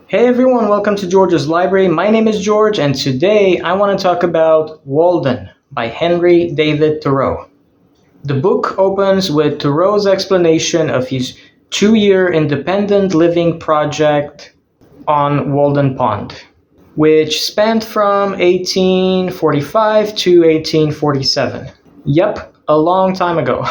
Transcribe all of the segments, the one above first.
Hey everyone, welcome to George's Library. My name is George, and today I want to talk about Walden by Henry David Thoreau. The book opens with Thoreau's explanation of his 2-year independent living project on Walden Pond, which spanned from 1845 to 1847. Yep, a long time ago.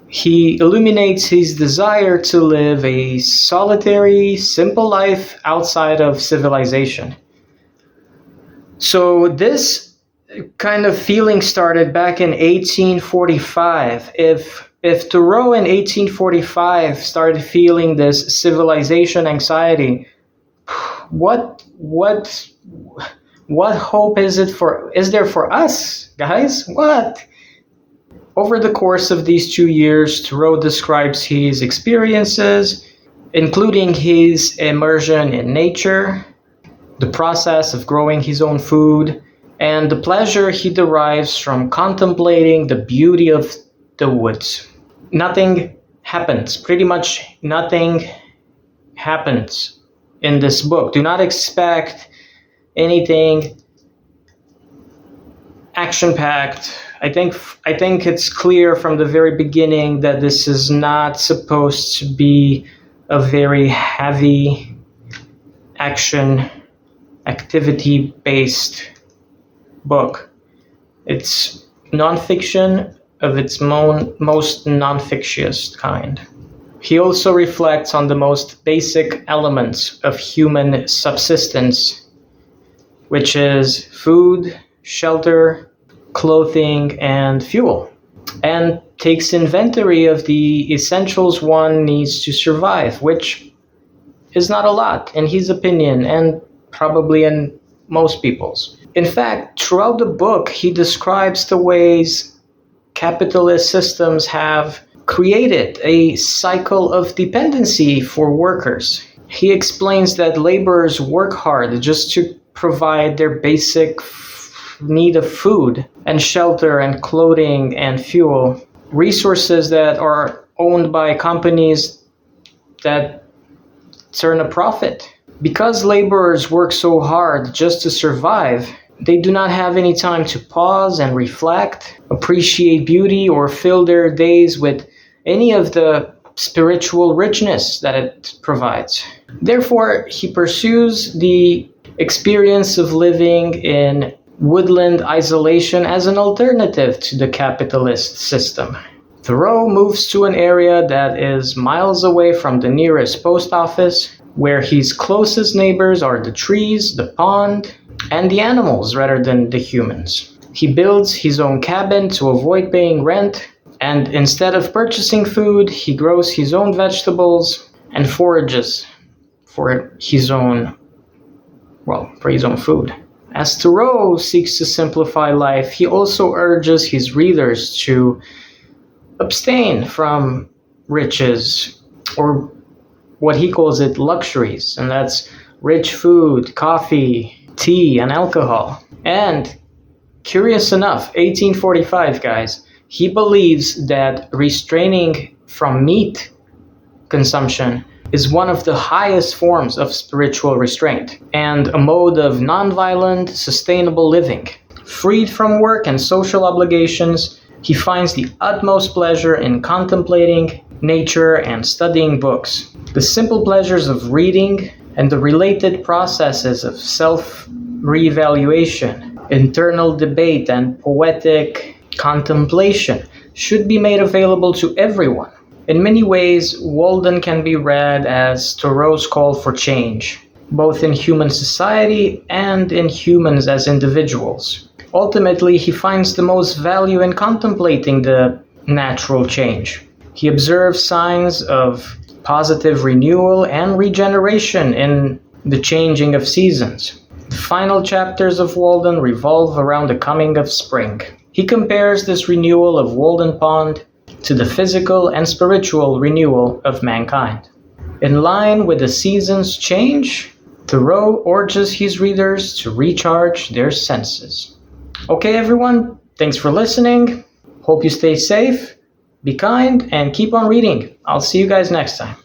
He illuminates his desire to live a solitary, simple life outside of civilization. So this kind of feeling started back in 1845. If Thoreau in 1845 started feeling this civilization anxiety, what hope is there for us, guys? What? Over the course of these 2 years, Thoreau describes his experiences, including his immersion in nature, the process of growing his own food, and the pleasure he derives from contemplating the beauty of the woods. Nothing happens. Pretty much nothing happens in this book. Do not expect anything action-packed. I think it's clear from the very beginning that this is not supposed to be a very heavy activity-based book. It's nonfiction of its most non-fictitious kind. He also reflects on the most basic elements of human subsistence, which is food, shelter, clothing, and fuel, and takes inventory of the essentials one needs to survive, which is not a lot in his opinion, and probably in most people's. In fact, throughout the book, he describes the ways capitalist systems have created a cycle of dependency for workers. He explains that laborers work hard just to provide their basic need of food and shelter and clothing and fuel, resources that are owned by companies that turn a profit. Because laborers work so hard just to survive, they do not have any time to pause and reflect, appreciate beauty, or fill their days with any of the spiritual richness that it provides. Therefore, he pursues the experience of living in woodland isolation as an alternative to the capitalist system. Thoreau moves to an area that is miles away from the nearest post office, where his closest neighbors are the trees, the pond, and the animals rather than the humans. He builds his own cabin to avoid paying rent, and instead of purchasing food, he grows his own vegetables and forages for his own food. As Thoreau seeks to simplify life, he also urges his readers to abstain from riches, or what he calls it luxuries, and that's rich food, coffee, tea, and alcohol. And curious enough, 1845, guys, he believes that restraining from meat consumption is one of the highest forms of spiritual restraint and a mode of nonviolent, sustainable living. Freed from work and social obligations, he finds the utmost pleasure in contemplating nature and studying books. The simple pleasures of reading and the related processes of self-reevaluation, internal debate, and poetic contemplation should be made available to everyone. In many ways, Walden can be read as Thoreau's call for change, both in human society and in humans as individuals. Ultimately, he finds the most value in contemplating the natural change. He observes signs of positive renewal and regeneration in the changing of seasons. The final chapters of Walden revolve around the coming of spring. He compares this renewal of Walden Pond to the physical and spiritual renewal of mankind. In line with the seasons' change, Thoreau urges his readers to recharge their senses. Okay, everyone, thanks for listening. Hope you stay safe, be kind, and keep on reading. I'll see you guys next time.